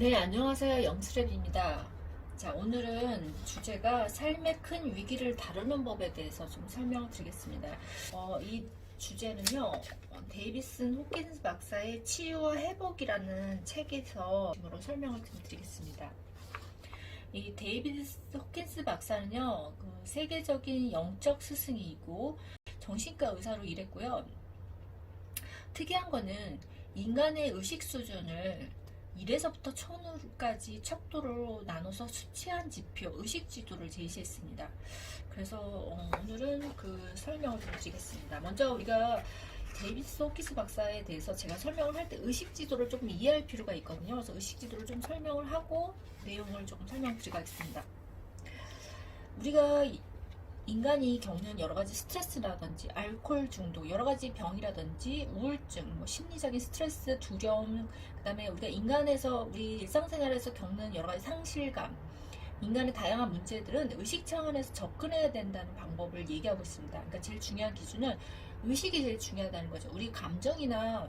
네, 안녕하세요. 영스랩입니다. 자, 오늘은 주제가 삶의 큰 위기를 다루는 법에 대해서 좀 설명을 드리겠습니다. 이 주제는요, 데이비슨 호킨스 박사의 치유와 회복이라는 책에서 으로 설명을 좀 드리겠습니다. 이 데이비스 호킨스 박사는요, 세계적인 영적 스승이고 정신과 의사로 일했고요. 특이한 거는 인간의 의식 수준을 1에서부터 1000까지 척도로 나눠서 수치한 지표, 의식 지도를 제시했습니다. 그래서 오늘은 그 설명을 좀 드리겠습니다. 먼저 우리가 데이비스 호키스 박사에 대해서 제가 설명을 할 때 의식 지도를 조금 이해할 필요가 있거든요. 그래서 의식 지도를 좀 설명을 하고 내용을 조금 설명드리겠습니다. 우리가 인간이 겪는 여러 가지 스트레스라든지 알코올 중독, 여러 가지 병이라든지 우울증, 심리적인 스트레스, 두려움, 그 다음에 우리가 인간에서 우리 일상생활에서 겪는 여러 가지 상실감, 인간의 다양한 문제들은 의식 차원에서 접근해야 된다는 방법을 얘기하고 있습니다. 그러니까 제일 중요한 기준은 의식이 제일 중요하다는 거죠. 우리 감정이나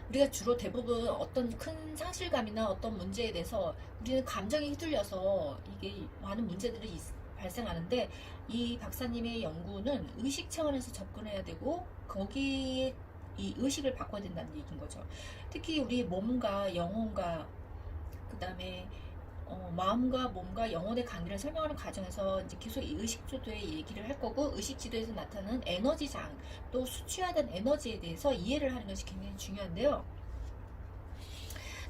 우리가 주로 대부분 어떤 큰 상실감이나 어떤 문제에 대해서 우리는 감정이 휘둘려서 이게 많은 문제들이 발생하는데, 이 박사님의 연구는 의식 차원에서 접근해야 되고 거기에 이 의식을 바꿔야 된다는 얘기인 거죠. 특히 우리 몸과 영혼과 그 다음에 마음과 몸과 영혼의 관계를 설명하는 과정에서 이제 계속 이 의식 지도의 얘기를 할 거고, 의식 지도에서 나타나는 에너지장, 또 수치화된 에너지에 대해서 이해를 하는 것이 굉장히 중요한데요.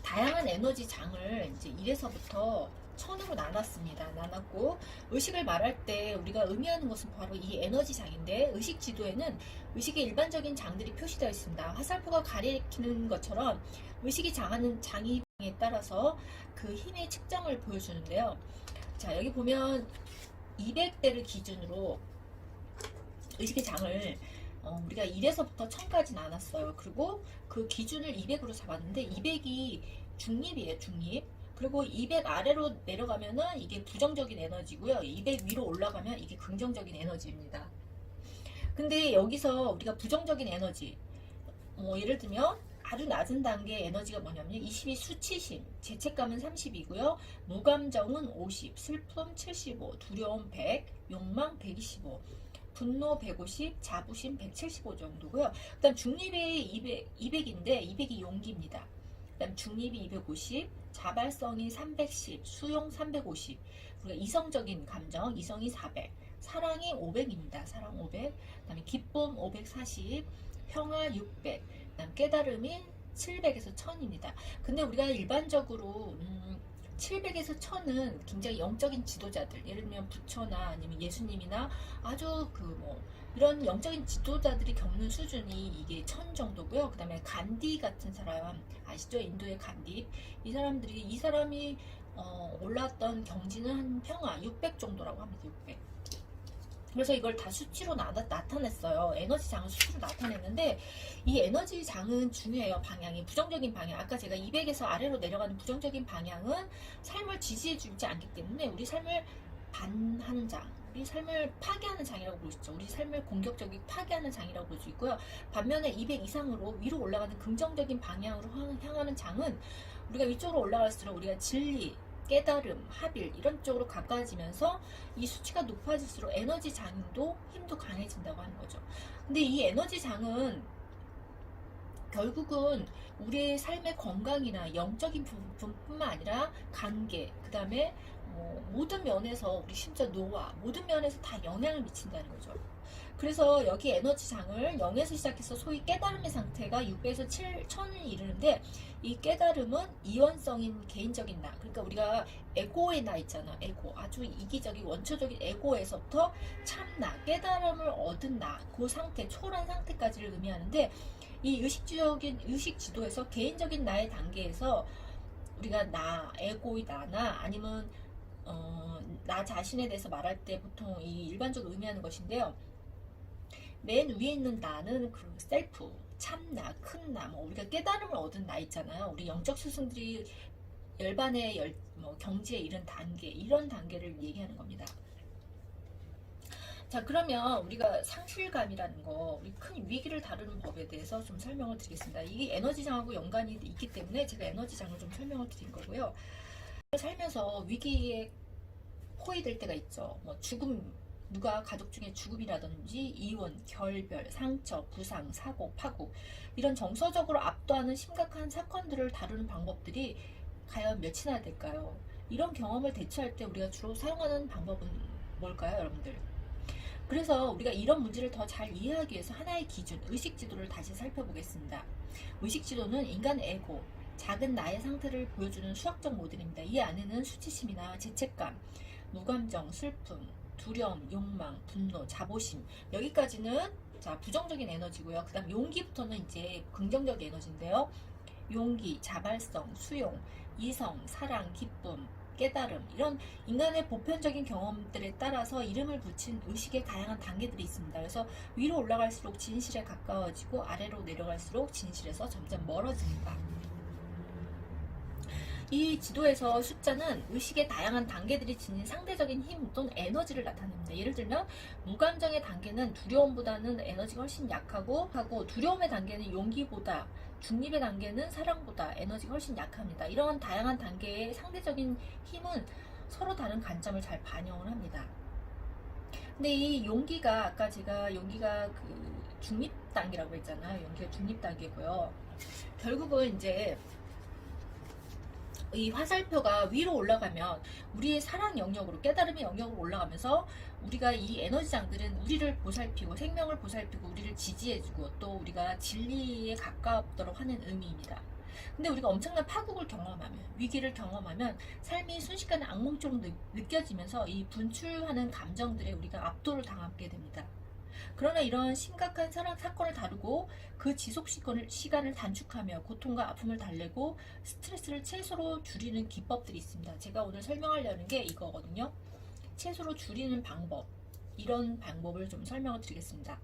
다양한 에너지 장을 이제 1에서부터 1000으로 나눴고, 의식을 말할 때 우리가 의미하는 것은 바로 이 에너지 장인데, 의식 지도에는 의식의 일반적인 장들이 표시되어 있습니다. 화살표가 가리키는 것처럼 의식이 장하는 장에 따라서 그 힘의 측정을 보여주는데요. 자, 여기 보면 200대를 기준으로 의식의 장을 우리가 1에서부터 1000까지 나눴어요. 그리고 그 기준을 200으로 잡았는데 200이 중립이에요, 중립. 그리고 200 아래로 내려가면은 이게 부정적인 에너지고요. 200 위로 올라가면 이게 긍정적인 에너지입니다. 근데 여기서 우리가 부정적인 에너지, 예를 들면 아주 낮은 단계의 에너지가 뭐냐면 20이 수치심, 죄책감은 30이고요. 무감정은 50, 슬픔 75, 두려움 100, 욕망 125, 분노 150, 자부심 175 정도고요. 그다음 중립이 200인데 200이 용기입니다. 그다음 중립이 250, 자발성이 310, 수용 350, 우리가 이성적인 감정, 이성이 400, 사랑이 500입니다. 사랑 500, 그다음에 기쁨 540, 평화 600, 그다음 깨달음이 700에서 1000입니다. 근데 우리가 일반적으로 700에서 1000은 굉장히 영적인 지도자들, 예를 들면 부처나 아니면 예수님이나 아주 이런 영적인 지도자들이 겪는 수준이 이게 1000 정도고요. 그 다음에 간디 같은 사람 아시죠? 인도의 간디, 이 사람이 올랐던 경지는 한 평화 600 정도라고 합니다. 600. 그래서 이걸 다 수치로 나타냈어요. 에너지 장은 수치로 나타냈는데, 이 에너지 장은 중요해요. 방향이 부정적인 방향, 아까 제가 200에서 아래로 내려가는 부정적인 방향은 삶을 지지해 주지 않기 때문에 우리 삶을 반하는 장, 우리 삶을 파괴하는 장이라고 볼 수 있죠. 우리 삶을 공격적인 파괴하는 장이라고 볼 수 있고요. 반면에 200 이상으로 위로 올라가는 긍정적인 방향으로 향하는 장은 우리가 위쪽으로 올라갈수록 우리가 진리, 깨달음, 합일 이런 쪽으로 가까워지면서 이 수치가 높아질수록 에너지 장도 힘도 강해진다고 하는 거죠. 근데 이 에너지 장은 결국은 우리의 삶의 건강이나 영적인 부분뿐만 아니라 관계, 그 다음에 모든 면에서, 우리 심지어 노화, 모든 면에서 다 영향을 미친다는 거죠. 그래서 여기 에너지 장을 0에서 시작해서 소위 깨달음의 상태가 600에서 1000을 이루는데, 이 깨달음은 이원성인 개인적인 나, 그러니까 우리가 에고의 나 있잖아. 에고, 아주 이기적인 원초적인 에고에서부터 참나, 깨달음을 얻은 나, 그 상태, 초월한 상태까지를 의미하는데, 이 의식 지도에서 개인적인 나의 단계에서 우리가 나, 에고의 나나 아니면 나 자신에 대해서 말할 때 보통 이 일반적으로 의미하는 것인데요. 맨 위에 있는 나는 그 셀프, 참나, 큰 나, 우리가 깨달음을 얻은 나 있잖아요. 우리 영적 스승들이 열반의 경지에 이른 단계, 이런 단계를 얘기하는 겁니다. 자, 그러면 우리가 상실감이라는 거, 우리 큰 위기를 다루는 법에 대해서 좀 설명을 드리겠습니다. 이게 에너지장하고 연관이 있기 때문에 제가 에너지장을 좀 설명을 드린 거고요. 살면서 위기에 포위될 때가 있죠. 뭐 죽음, 누가 가족 중에 죽음이라든지 이혼, 결별, 상처, 부상, 사고, 파국 이런 정서적으로 압도하는 심각한 사건들을 다루는 방법들이 과연 몇이나 될까요? 이런 경험을 대처할 때 우리가 주로 사용하는 방법은 뭘까요, 여러분들? 그래서 우리가 이런 문제를 더 잘 이해하기 위해서 하나의 기준, 의식지도를 다시 살펴보겠습니다. 의식지도는 인간의 에고, 작은 나의 상태를 보여주는 수학적 모델입니다. 이 안에는 수치심이나 죄책감, 무감정, 슬픔, 두려움, 욕망, 분노, 자부심, 여기까지는 자 부정적인 에너지고요. 그 다음 용기부터는 이제 긍정적 에너지인데요. 용기, 자발성, 수용, 이성, 사랑, 기쁨, 깨달음, 이런 인간의 보편적인 경험들에 따라서 이름을 붙인 의식의 다양한 단계들이 있습니다. 그래서 위로 올라갈수록 진실에 가까워지고 아래로 내려갈수록 진실에서 점점 멀어집니다. 이 지도에서 숫자는 의식의 다양한 단계들이 지닌 상대적인 힘 또는 에너지를 나타냅니다. 예를 들면 무감정의 단계는 두려움보다는 에너지가 훨씬 약하고 두려움의 단계는 용기보다, 중립의 단계는 사랑보다 에너지가 훨씬 약합니다. 이런 다양한 단계의 상대적인 힘은 서로 다른 관점을 잘 반영을 합니다. 근데 이 용기가 아까 제가 용기가 그 중립 단계라고 했잖아요. 용기가 중립 단계고요. 결국은 이제 이 화살표가 위로 올라가면 우리의 사랑 영역으로, 깨달음의 영역으로 올라가면서 우리가 이 에너지장들은 우리를 보살피고 생명을 보살피고 우리를 지지해주고 또 우리가 진리에 가깝도록 하는 의미입니다. 근데 우리가 엄청난 파국을 경험하면, 위기를 경험하면 삶이 순식간에 악몽처럼 느껴지면서 이 분출하는 감정들에 우리가 압도를 당하게 됩니다. 그러나 이런 심각한 사건을 다루고 그 지속 시간을 단축하며 고통과 아픔을 달래고 스트레스를 최소로 줄이는 기법들이 있습니다. 제가 오늘 설명하려는 게 이거거든요. 최소로 줄이는 방법, 이런 방법을 좀 설명을 드리겠습니다.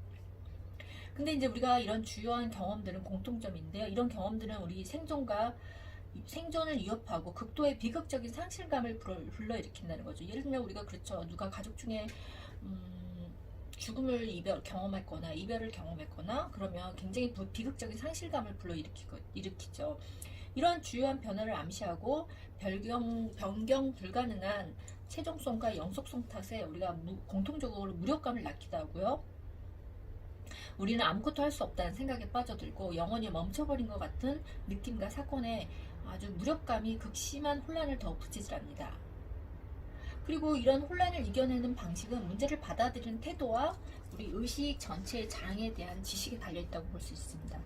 근데 이제 우리가 이런 주요한 경험들은 공통점인데요. 이런 경험들은 우리 생존을 위협하고 극도의 비극적인 상실감을 불러일으킨다는 거죠. 예를 들면 우리가 그렇죠. 누가 가족 중에 죽음을 경험했거나 이별을 경험했거나 그러면 굉장히 비극적인 상실감을 불러일으키죠. 이런 주요한 변화를 암시하고 변경 불가능한 최종성과 영속성 탓에 우리가 공통적으로 무력감을 낳기도 하고요. 우리는 아무것도 할 수 없다는 생각에 빠져들고 영원히 멈춰버린 것 같은 느낌과 사건에 아주 무력감이 극심한 혼란을 더 부채질합니다. 그리고 이런 혼란을 이겨내는 방식은 문제를 받아들이는 태도와 우리 의식 전체의 장에 대한 지식에 달려있다고 볼 수 있습니다.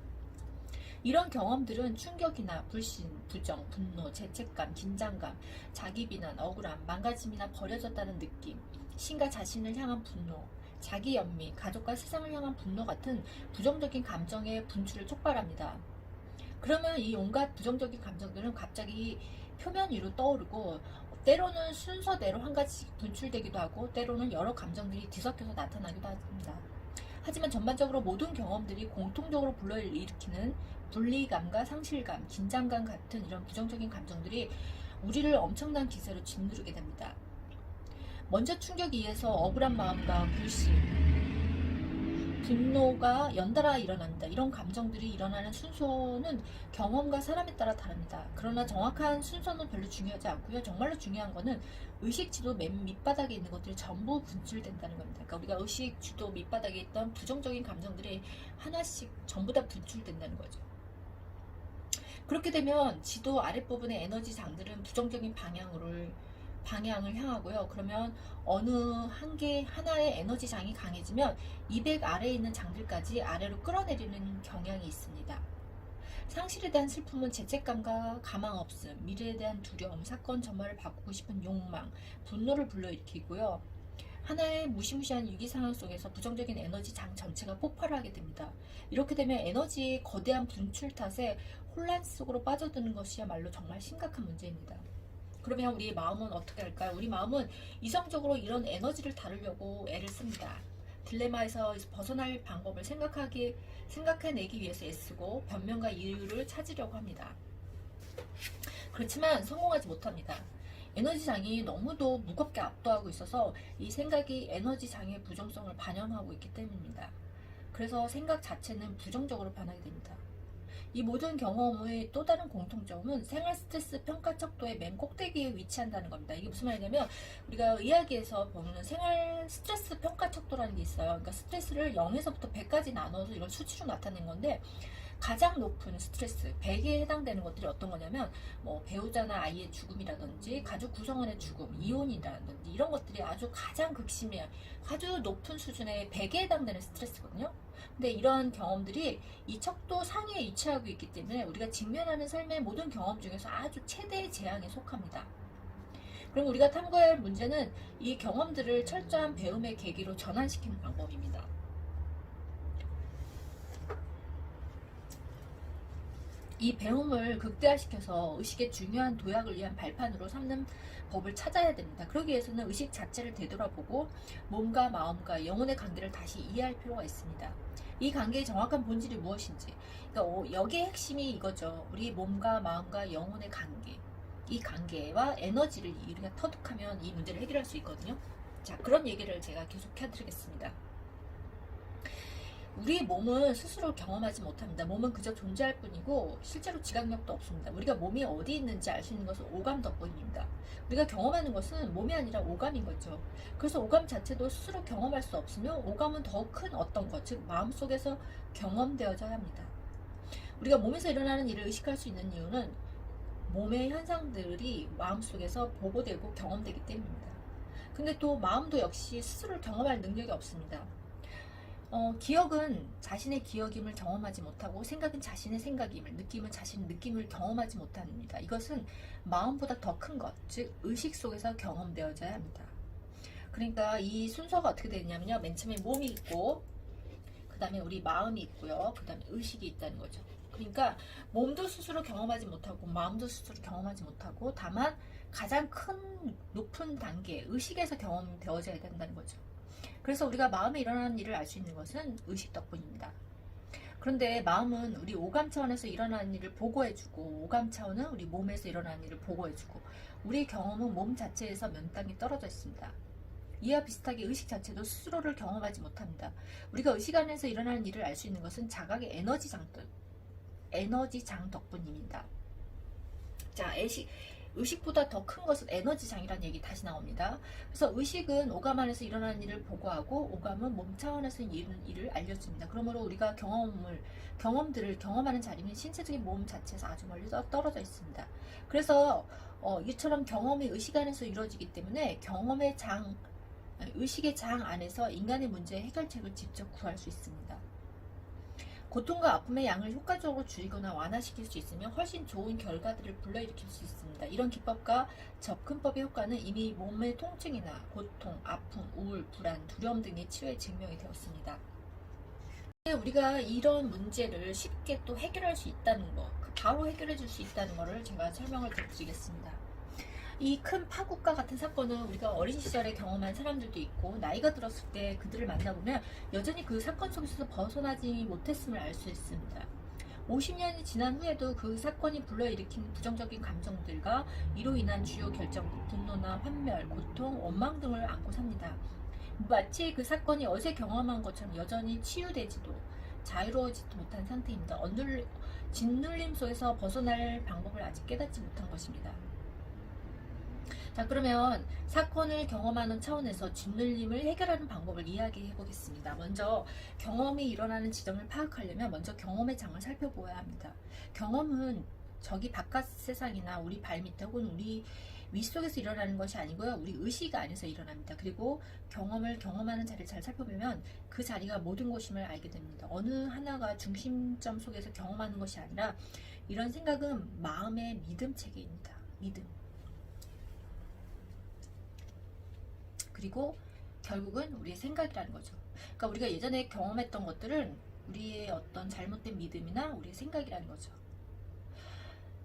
이런 경험들은 충격이나 불신, 부정, 분노, 죄책감, 긴장감, 자기 비난, 억울함, 망가짐이나 버려졌다는 느낌, 신과 자신을 향한 분노, 자기 연민, 가족과 세상을 향한 분노 같은 부정적인 감정의 분출을 촉발합니다. 그러면 이 온갖 부정적인 감정들은 갑자기 표면 위로 떠오르고 때로는 순서대로 한 가지 분출되기도 하고 때로는 여러 감정들이 뒤섞여서 나타나기도 합니다. 하지만 전반적으로 모든 경험들이 공통적으로 불러일으키는 분리감과 상실감, 긴장감 같은 이런 부정적인 감정들이 우리를 엄청난 기세로 짓누르게 됩니다. 먼저 충격에 의해서 억울한 마음과 불신, 분노가 연달아 일어납니다. 이런 감정들이 일어나는 순서는 경험과 사람에 따라 다릅니다. 그러나 정확한 순서는 별로 중요하지 않고요. 정말로 중요한 거는 의식지도 맨 밑바닥에 있는 것들이 전부 분출된다는 겁니다. 그러니까 우리가 의식지도 밑바닥에 있던 부정적인 감정들이 하나씩 전부 다 분출된다는 거죠. 그렇게 되면 지도 아랫부분의 에너지 장들은 부정적인 방향을 향하고요. 그러면 어느 하나의 에너지 장이 강해지면 200 아래에 있는 장들까지 아래로 끌어내리는 경향이 있습니다. 상실에 대한 슬픔은 죄책감과 가망 없음, 미래에 대한 두려움, 사건 전말을 바꾸고 싶은 욕망, 분노를 불러일으키고요. 하나의 무시무시한 위기 상황 속에서 부정적인 에너지 장 전체가 폭발하게 됩니다. 이렇게 되면 에너지의 거대한 분출 탓에 혼란 속으로 빠져드는 것이야말로 정말 심각한 문제입니다. 그러면 우리 마음은 어떻게 할까요? 우리 마음은 이성적으로 이런 에너지를 다루려고 애를 씁니다. 딜레마에서 벗어날 방법을 생각해내기 위해서 애쓰고 변명과 이유를 찾으려고 합니다. 그렇지만 성공하지 못합니다. 에너지장이 너무도 무겁게 압도하고 있어서 이 생각이 에너지장의 부정성을 반영하고 있기 때문입니다. 그래서 생각 자체는 부정적으로 변하게 됩니다. 이 모든 경험의 또 다른 공통점은 생활 스트레스 평가 척도의 맨 꼭대기에 위치한다는 겁니다. 이게 무슨 말이냐면 우리가 의학에서 보는 생활 스트레스 평가 척도라는 게 있어요. 그러니까 스트레스를 0에서부터 100까지 나눠서 이걸 수치로 나타낸 건데 가장 높은 스트레스 100에 해당되는 것들이 어떤 거냐면 뭐 배우자나 아이의 죽음이라든지 가족 구성원의 죽음, 이혼이라든지 이런 것들이 아주 가장 극심해 아주 높은 수준의 100에 해당되는 스트레스거든요. 근데 이런 경험들이 이 척도 상위에 위치하고 있기 때문에 우리가 직면하는 삶의 모든 경험 중에서 아주 최대의 재앙에 속합니다. 그럼 우리가 탐구해야 할 문제는 이 경험들을 철저한 배움의 계기로 전환시키는 방법입니다. 이 배움을 극대화시켜서 의식의 중요한 도약을 위한 발판으로 삼는 법을 찾아야 됩니다. 그러기 위해서는 의식 자체를 되돌아보고 몸과 마음과 영혼의 관계를 다시 이해할 필요가 있습니다. 이 관계의 정확한 본질이 무엇인지, 그러니까 여기의 핵심이 이거죠. 우리 몸과 마음과 영혼의 관계, 이 관계와 에너지를 우리가 터득하면 이 문제를 해결할 수 있거든요. 자, 그런 얘기를 제가 계속 해드리겠습니다. 우리 몸은 스스로 경험하지 못합니다. 몸은 그저 존재할 뿐이고 실제로 지각력도 없습니다. 우리가 몸이 어디 있는지 알 수 있는 것은 오감 덕분입니다. 우리가 경험하는 것은 몸이 아니라 오감인 거죠. 그래서 오감 자체도 스스로 경험할 수 없으며 오감은 더 큰 어떤 것, 즉 마음속에서 경험되어져야 합니다. 우리가 몸에서 일어나는 일을 의식할 수 있는 이유는 몸의 현상들이 마음속에서 보고되고 경험되기 때문입니다. 근데 또 마음도 역시 스스로 경험할 능력이 없습니다. 기억은 자신의 기억임을 경험하지 못하고 생각은 자신의 생각임을, 느낌은 자신의 느낌을 경험하지 못합니다. 이것은 마음보다 더 큰 것, 즉 의식 속에서 경험되어져야 합니다. 그러니까 이 순서가 어떻게 되냐면요. 맨 처음에 몸이 있고 그 다음에 우리 마음이 있고요. 그 다음에 의식이 있다는 거죠. 그러니까 몸도 스스로 경험하지 못하고 마음도 스스로 경험하지 못하고 다만 가장 큰 높은 단계 의식에서 경험되어져야 된다는 거죠. 그래서 우리가 마음에 일어나는 일을 알 수 있는 것은 의식 덕분입니다. 그런데 마음은 우리 오감 차원에서 일어나는 일을 보고해주고 오감 차원은 우리 몸에서 일어나는 일을 보고해주고 우리 경험은 몸 자체에서 면 땅에 떨어져 있습니다. 이와 비슷하게 의식 자체도 스스로를 경험하지 못합니다. 우리가 의식 안에서 일어나는 일을 알 수 있는 것은 자각의 에너지장 덕분입니다. 자, 의식보다 더 큰 것은 에너지장이라는 얘기 다시 나옵니다. 그래서 의식은 오감 안에서 일어나는 일을 보고하고 오감은 몸 차원에서 일을 알려줍니다. 그러므로 우리가 경험들을 경험하는 자리는 신체적인 몸 자체에서 아주 멀리 떨어져 있습니다. 그래서 이처럼 경험이 의식 안에서 이루어지기 때문에 의식의 장 안에서 인간의 문제의 해결책을 직접 구할 수 있습니다. 고통과 아픔의 양을 효과적으로 줄이거나 완화시킬 수 있으며 훨씬 좋은 결과들을 불러일으킬 수 있습니다. 이런 기법과 접근법의 효과는 이미 몸의 통증이나 고통, 아픔, 우울, 불안, 두려움 등의 치유에 증명이 되었습니다. 우리가 이런 문제를 쉽게 또 해결할 수 있다는 거, 바로 해결해 줄 수 있다는 것을 제가 설명을 드리겠습니다. 이 큰 파국과 같은 사건은 우리가 어린 시절에 경험한 사람들도 있고 나이가 들었을 때 그들을 만나보면 여전히 그 사건 속에서 벗어나지 못했음을 알 수 있습니다. 50년이 지난 후에도 그 사건이 불러일으킨 부정적인 감정들과 이로 인한 주요 결정, 분노나 환멸, 고통, 원망 등을 안고 삽니다. 마치 그 사건이 어제 경험한 것처럼 여전히 치유되지도 자유로워지도 못한 상태입니다. 짓눌림 속에서 벗어날 방법을 아직 깨닫지 못한 것입니다. 자, 그러면 사건을 경험하는 차원에서 짓눌림을 해결하는 방법을 이야기해 보겠습니다. 먼저 경험이 일어나는 지점을 파악하려면 먼저 경험의 장을 살펴보아야 합니다. 경험은 저기 바깥 세상이나 우리 발밑 혹은 우리 윗속에서 일어나는 것이 아니고요. 우리 의식 안에서 일어납니다. 그리고 경험을 경험하는 자리를 잘 살펴보면 그 자리가 모든 것임을 알게 됩니다. 어느 하나가 중심점 속에서 경험하는 것이 아니라 이런 생각은 마음의 믿음 체계입니다. 믿음. 그리고 결국은 우리의 생각이라는 거죠. 그러니까 우리가 예전에 경험했던 것들은 우리의 어떤 잘못된 믿음이나 우리의 생각이라는 거죠.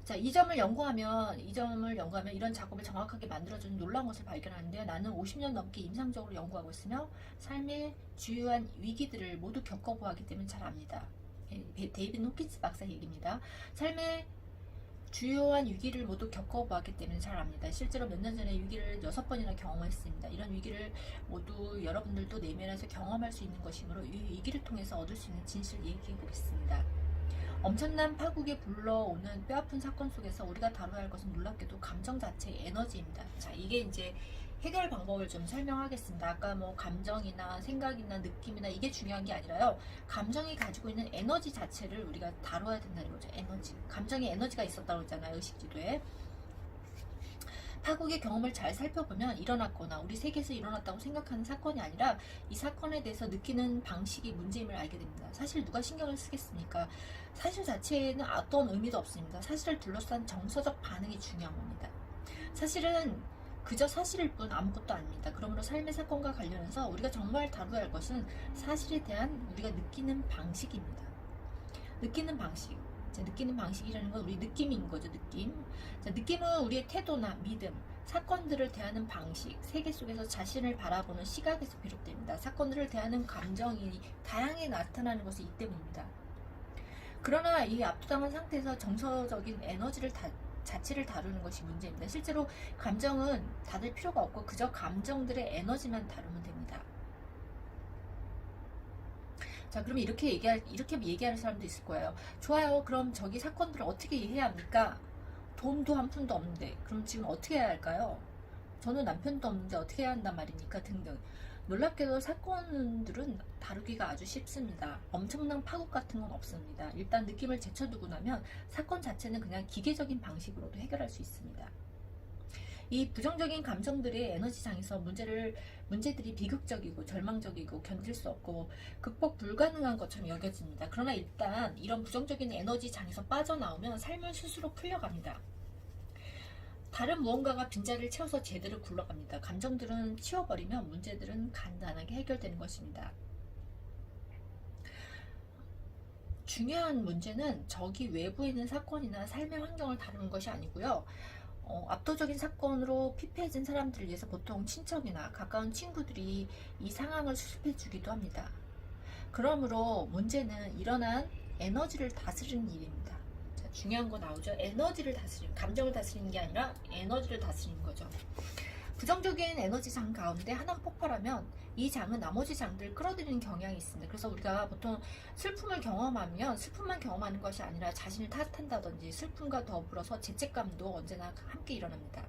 자, 이 점을 연구하면 이런 작업을 정확하게 만들어주는 놀라운 것을 발견하는데요. 나는 50년 넘게 임상적으로 연구하고 있으며 삶의 주요한 위기들을 모두 겪어보았기 때문에 잘 압니다. 데이비드 호킨스 박사 얘기입니다. 삶의 주요한 위기를 모두 겪어보았기 때문에 잘 압니다. 실제로 몇 년 전에 위기를 6번이나 경험했습니다. 이런 위기를 모두 여러분들도 내면에서 경험할 수 있는 것이므로 이 위기를 통해서 얻을 수 있는 진실을 얘기해 보겠습니다. 엄청난 파국에 불러오는 뼈아픈 사건 속에서 우리가 다뤄야 할 것은 놀랍게도 감정 자체의 에너지입니다. 자, 이게 이제 해결 방법을 좀 설명하겠습니다. 아까 뭐 감정이나 생각이나 느낌이나 이게 중요한 게 아니라요. 감정이 가지고 있는 에너지 자체를 우리가 다뤄야 된다는 거죠. 에너지. 감정에 에너지가 있었다고 했잖아요. 의식지도에. 파국의 경험을 잘 살펴보면 일어났거나 우리 세계에서 일어났다고 생각하는 사건이 아니라 이 사건에 대해서 느끼는 방식이 문제임을 알게 됩니다. 사실 누가 신경을 쓰겠습니까? 사실 자체에는 어떤 의미도 없습니다. 사실을 둘러싼 정서적 반응이 중요한 겁니다. 사실은 그저 사실일 뿐 아무것도 아닙니다. 그러므로 삶의 사건과 관련해서 우리가 정말 다루어야 할 것은 사실에 대한 우리가 느끼는 방식입니다. 느끼는 방식. 자, 느끼는 방식이라는 건 우리 느낌인 거죠. 느낌. 자, 느낌은 우리의 태도나 믿음, 사건들을 대하는 방식, 세계 속에서 자신을 바라보는 시각에서 비롯됩니다. 사건들을 대하는 감정이 다양하게 나타나는 것이 이 때문입니다. 그러나 이 압도당한 상태에서 정서적인 에너지를 자체를 다루는 것이 문제입니다. 실제로 감정은 다들 필요가 없고 그저 감정들의 에너지만 다루면 됩니다. 자, 그러면 이렇게 얘기하는 사람도 있을 거예요. 좋아요. 그럼 저기 사건들을 어떻게 이해해야 합니까? 돈도 한 푼도 없는데 그럼 지금 어떻게 해야 할까요? 저는 남편도 없는데 어떻게 해야 한단 말입니까? 등등. 놀랍게도 사건들은 다루기가 아주 쉽습니다. 엄청난 파국 같은 건 없습니다. 일단 느낌을 제쳐두고 나면 사건 자체는 그냥 기계적인 방식으로도 해결할 수 있습니다. 이 부정적인 감정들의 에너지상에서 문제들이 비극적이고 절망적이고 견딜 수 없고 극복 불가능한 것처럼 여겨집니다. 그러나 일단 이런 부정적인 에너지장에서 빠져나오면 삶은 스스로 풀려갑니다. 다른 무언가가 빈자리를 채워서 제대로 굴러갑니다. 감정들은 치워버리면 문제들은 간단하게 해결되는 것입니다. 중요한 문제는 저기 외부에 있는 사건이나 삶의 환경을 다루는 것이 아니고요. 압도적인 사건으로 피폐해진 사람들을 위해서 보통 친척이나 가까운 친구들이 이 상황을 수습해 주기도 합니다. 그러므로 문제는 일어난 에너지를 다스리는 일입니다. 자, 중요한 거 나오죠. 에너지를 다스리는, 감정을 다스리는 게 아니라 에너지를 다스리는 거죠. 부정적인 에너지 장 가운데 하나가 폭발하면 이 장은 나머지 장들을 끌어들이는 경향이 있습니다. 그래서 우리가 보통 슬픔을 경험하면 슬픔만 경험하는 것이 아니라 자신을 탓한다든지 슬픔과 더불어서 죄책감도 언제나 함께 일어납니다.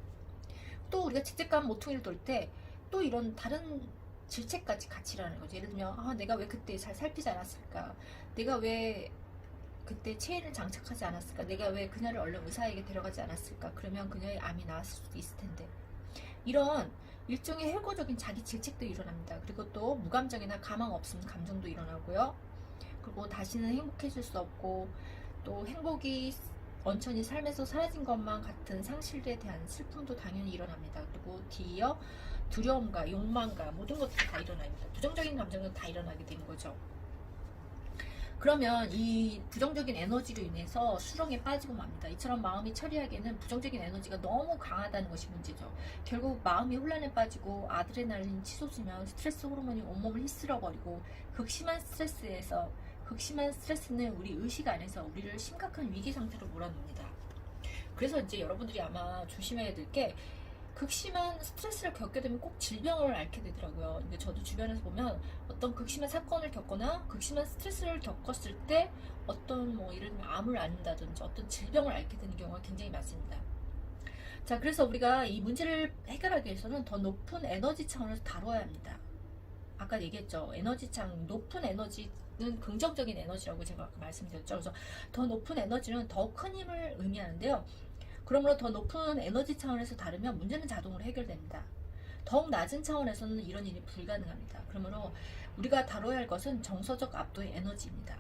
또 우리가 죄책감 모퉁이를 돌 때 또 이런 다른 질책까지 같이 일어나는 거죠. 예를 들면 내가 왜 그때 잘 살피지 않았을까? 내가 왜 그때 체인을 장착하지 않았을까? 내가 왜 그녀를 얼른 의사에게 데려가지 않았을까? 그러면 그녀의 암이 나았을 수도 있을 텐데. 이런 일종의 혈고적인 자기 질책도 일어납니다. 그리고 또 무감정이나 가망 없음 감정도 일어나고요. 그리고 다시는 행복해질 수 없고 또 행복이 원천히 삶에서 사라진 것만 같은 상실에 대한 슬픔도 당연히 일어납니다. 그리고 뒤이어 두려움과 욕망과 모든 것들이 다 일어납니다. 부정적인 감정은 다 일어나게 되는 거죠. 그러면 이 부정적인 에너지로 인해서 수렁에 빠지고 맙니다. 이처럼 마음이 처리하기에는 부정적인 에너지가 너무 강하다는 것이 문제죠. 결국 마음이 혼란에 빠지고 아드레날린이 치솟으면 스트레스 호르몬이 온몸을 휩쓸어버리고 극심한 스트레스는 우리 의식 안에서 우리를 심각한 위기 상태로 몰아넣습니다. 그래서 이제 여러분들이 아마 조심해야 될 게 극심한 스트레스를 겪게 되면 꼭 질병을 앓게 되더라고요. 근데 저도 주변에서 보면 어떤 극심한 사건을 겪거나 극심한 스트레스를 겪었을 때 어떤 예를 들면 암을 앓는다든지 어떤 질병을 앓게 되는 경우가 굉장히 많습니다. 자, 그래서 우리가 이 문제를 해결하기 위해서는 더 높은 에너지 차원에서 다뤄야 합니다. 아까 얘기했죠. 에너지창, 높은 에너지는 긍정적인 에너지라고 제가 아까 말씀드렸죠. 그래서 더 높은 에너지는 더 큰 힘을 의미하는데요. 그러므로 더 높은 에너지 차원에서 다루면 문제는 자동으로 해결됩니다. 더욱 낮은 차원에서는 이런 일이 불가능합니다. 그러므로 우리가 다뤄야 할 것은 정서적 압도의 에너지입니다.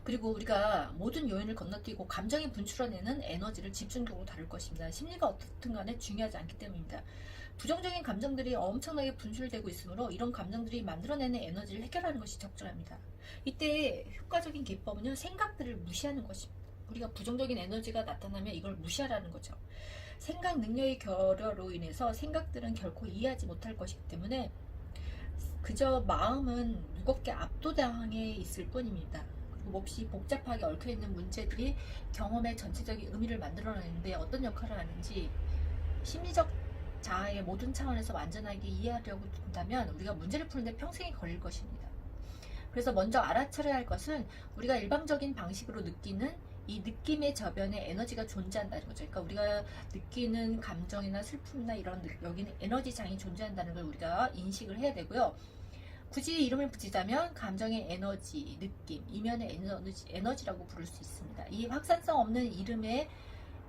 그리고 우리가 모든 요인을 건너뛰고 감정이 분출해내는 에너지를 집중적으로 다룰 것입니다. 심리가 어떻든 간에 중요하지 않기 때문입니다. 부정적인 감정들이 엄청나게 분출되고 있으므로 이런 감정들이 만들어내는 에너지를 해결하는 것이 적절합니다. 이때 효과적인 기법은요, 생각들을 무시하는 것입니다. 우리가 부정적인 에너지가 나타나면 이걸 무시하라는 거죠. 생각 능력의 결여로 인해서 생각들은 결코 이해하지 못할 것이기 때문에 그저 마음은 무겁게 압도당해 있을 뿐입니다. 몹시 복잡하게 얽혀있는 문제들이 경험의 전체적인 의미를 만들어내는데 어떤 역할을 하는지 심리적 자아의 모든 차원에서 완전하게 이해하려고 든다면 우리가 문제를 푸는데 평생이 걸릴 것입니다. 그래서 먼저 알아차려야 할 것은 우리가 일방적인 방식으로 느끼는 이 느낌의 저변에 에너지가 존재한다는 거죠. 그러니까 우리가 느끼는 감정이나 슬픔이나 이런 여기는 에너지장이 존재한다는 걸 우리가 인식을 해야 되고요. 굳이 이름을 붙이자면 감정의 에너지, 느낌, 이면의 에너지라고 부를 수 있습니다. 이 확산성 없는 이름의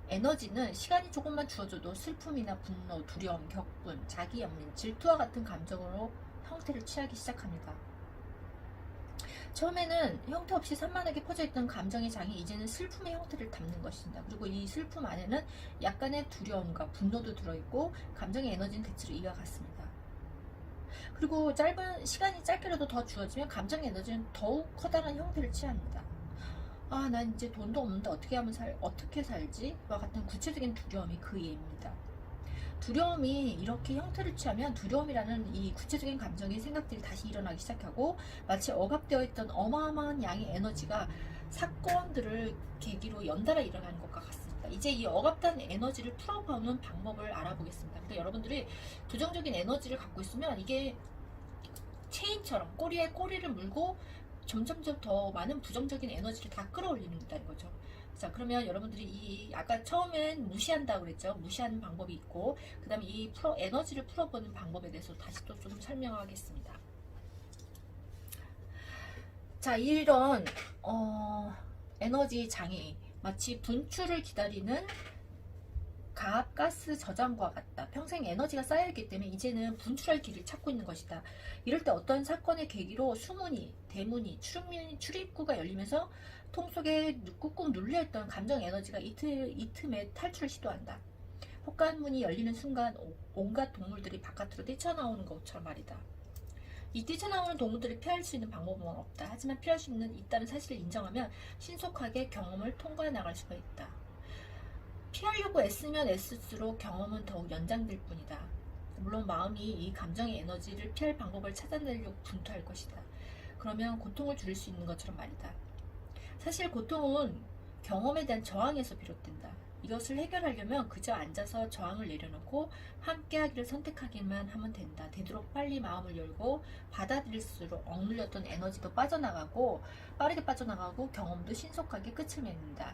에너지는 시간이 조금만 주어져도 슬픔이나 분노, 두려움, 격분, 자기 연민, 질투와 같은 감정으로 형태를 취하기 시작합니다. 처음에는 형태 없이 산만하게 퍼져있던 감정의 장이 이제는 슬픔의 형태를 담는 것입니다. 그리고 이 슬픔 안에는 약간의 두려움과 분노도 들어있고 감정의 에너지는 대체로 이와 같습니다. 그리고 시간이 짧게라도 더 주어지면 감정의 에너지는 더욱 커다란 형태를 취합니다. 아, 난 이제 돈도 없는데 어떻게 살지? 와 같은 구체적인 두려움이 그 예입니다. 두려움이 이렇게 형태를 취하면 두려움이라는 이 구체적인 감정의 생각들이 다시 일어나기 시작하고 마치 억압되어 있던 어마어마한 양의 에너지가 사건들을 계기로 연달아 일어나는 것과 같습니다. 이제 이 억압된 에너지를 풀어보는 방법을 알아보겠습니다. 근데 여러분들이 부정적인 에너지를 갖고 있으면 이게 체인처럼 꼬리에 꼬리를 물고 점점점 더 많은 부정적인 에너지를 다 끌어올린다는 거죠. 자, 그러면 여러분들이 아까 처음엔 무시한다고 그랬죠. 무시하는 방법이 있고, 그 다음에 에너지를 풀어보는 방법에 대해서 다시 또 좀 설명하겠습니다. 자, 이런 에너지 장애, 마치 분출을 기다리는 가스 저장고와 같다. 평생 에너지가 쌓여있기 때문에 이제는 분출할 길을 찾고 있는 것이다. 이럴 때 어떤 사건의 계기로 수문이, 대문이, 출입구가 열리면서 통 속에 꾹꾹 눌려있던 감정 에너지가 이 틈에 탈출을 시도한다. 혹간문이 열리는 순간 온갖 동물들이 바깥으로 뛰쳐나오는 것처럼 말이다. 이 뛰쳐나오는 동물들을 피할 수 있는 방법은 없다. 하지만 피할 수 있다는 사실을 인정하면 신속하게 경험을 통과해 나갈 수가 있다. 피하려고 애쓰면 애쓸수록 경험은 더욱 연장될 뿐이다. 물론 마음이 이 감정의 에너지를 피할 방법을 찾아내려고 분투할 것이다. 그러면 고통을 줄일 수 있는 것처럼 말이다. 사실 고통은 경험에 대한 저항에서 비롯된다. 이것을 해결하려면 그저 앉아서 저항을 내려놓고 함께하기를 선택하기만 하면 된다. 되도록 빨리 마음을 열고 받아들일수록 억눌렸던 에너지도 빠르게 빠져나가고 경험도 신속하게 끝을 맺는다.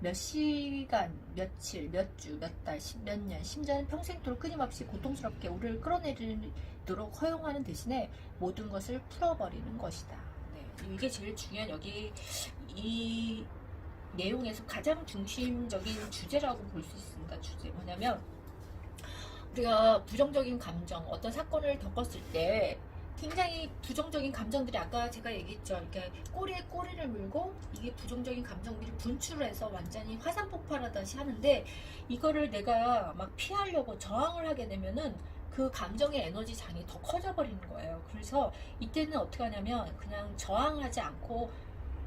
몇 시간, 며칠, 몇 주, 몇 달, 몇 년, 심지어는 평생도록 끊임없이 고통스럽게 우리를 끌어내리도록 허용하는 대신에 모든 것을 풀어버리는 것이다. 네, 이게 제일 중요한 여기 이 내용에서 가장 중심적인 주제라고 볼 수 있습니다. 주제 뭐냐면 우리가 부정적인 감정, 어떤 사건을 겪었을 때 굉장히 부정적인 감정들이 아까 제가 얘기했죠. 이렇게 꼬리에 꼬리를 물고 이게 부정적인 감정들이 분출해서 완전히 화산 폭발하듯이 하는데 이거를 내가 막 피하려고 저항을 하게 되면은 그 감정의 에너지 장이 더 커져 버리는 거예요. 그래서 이때는 어떻게 하냐면 그냥 저항하지 않고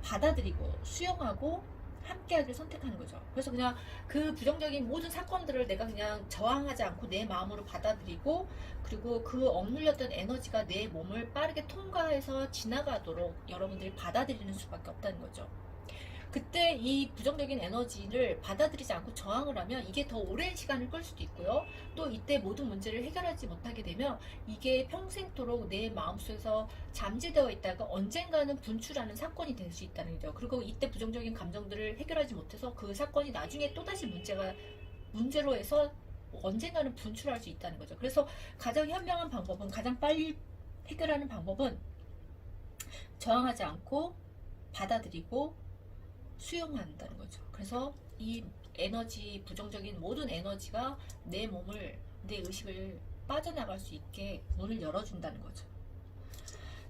받아들이고 수용하고 함께하기를 선택하는 거죠. 그래서 그냥 그 부정적인 모든 사건들을 내가 그냥 저항하지 않고 내 마음으로 받아들이고 그리고 그 억눌렸던 에너지가 내 몸을 빠르게 통과해서 지나가도록 여러분들이 받아들이는 수밖에 없다는 거죠. 그때 이 부정적인 에너지를 받아들이지 않고 저항을 하면 이게 더 오랜 시간을 끌 수도 있고요. 또 이때 모든 문제를 해결하지 못하게 되면 이게 평생토록 내 마음속에서 잠재되어 있다가 언젠가는 분출하는 사건이 될 수 있다는 거죠. 그리고 이때 부정적인 감정들을 해결하지 못해서 그 사건이 나중에 또다시 문제로 해서 언젠가는 분출할 수 있다는 거죠. 그래서 가장 현명한 방법은, 가장 빨리 해결하는 방법은 저항하지 않고 받아들이고 수용한다는 거죠. 그래서 이 에너지, 부정적인 모든 에너지가 내 몸을, 내 의식을 빠져나갈 수 있게 문을 열어준다는 거죠.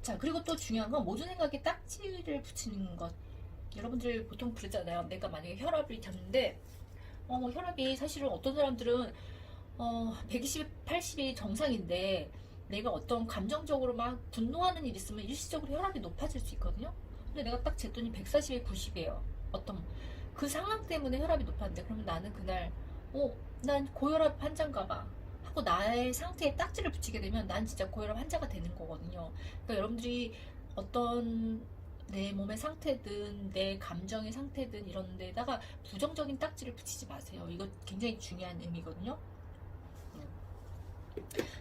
자, 그리고 또 중요한 건 모든 생각에 딱지를 붙이는 것. 여러분들 보통 그러잖아요. 내가 만약에 혈압이 졌는데 혈압이 사실은 어떤 사람들은 120, 80이 정상인데 내가 어떤 감정적으로 막 분노하는 일이 있으면 일시적으로 혈압이 높아질 수 있거든요. 근데 내가 딱 쟀더니 140에 90이에요. 그 상황 때문에 혈압이 높았는데 그러면 나는 그날 난 고혈압 환자인가 봐 하고 나의 상태에 딱지를 붙이게 되면 난 진짜 고혈압 환자가 되는 거거든요. 그러니까 여러분들이 어떤 내 몸의 상태든 내 감정의 상태든 이런 데다가 부정적인 딱지를 붙이지 마세요. 이거 굉장히 중요한 의미거든요.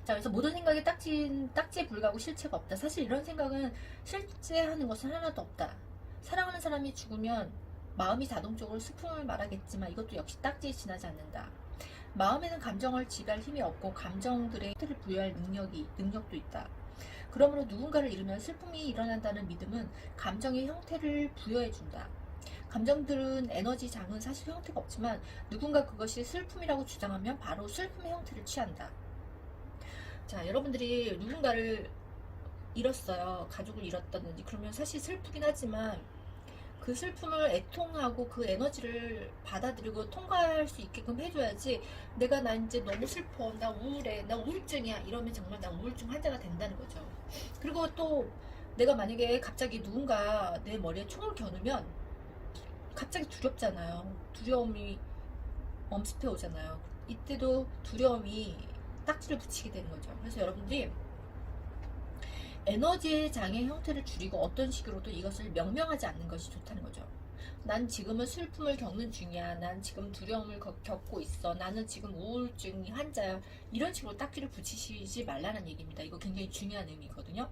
자, 그래서 모든 생각에 딱지에 불과하고 실체가 없다. 사실 이런 생각은 실제하는 것은 하나도 없다. 사랑하는 사람이 죽으면 마음이 자동적으로 슬픔을 말하겠지만 이것도 역시 딱지에 지나지 않는다. 마음에는 감정을 지배할 힘이 없고 감정들의 형태를 부여할 능력도 있다. 그러므로 누군가를 잃으면 슬픔이 일어난다는 믿음은 감정의 형태를 부여해준다. 감정들은 에너지 장은 사실 형태가 없지만 누군가 그것이 슬픔이라고 주장하면 바로 슬픔의 형태를 취한다. 자, 여러분들이 누군가를 잃었어요. 가족을 잃었다든지 그러면 사실 슬프긴 하지만 그 슬픔을 애통하고 그 에너지를 받아들이고 통과할 수 있게끔 해줘야지 나 이제 너무 슬퍼, 나 우울해, 나 우울증이야 이러면 정말 나 우울증 환자가 된다는 거죠. 그리고 또 내가 만약에 갑자기 누군가 내 머리에 총을 겨누면 갑자기 두렵잖아요. 두려움이 엄습해 오잖아요. 이때도 두려움이 딱지를 붙이게 되는 거죠. 그래서 여러분들이 에너지의 장의 형태를 줄이고 어떤 식으로도 이것을 명명하지 않는 것이 좋다는 거죠. 난 지금은 슬픔을 겪는 중이야. 난 지금 두려움을 겪고 있어. 나는 지금 우울증 환자야. 이런 식으로 딱지를 붙이시지 말라는 얘기입니다. 이거 굉장히 중요한 의미거든요.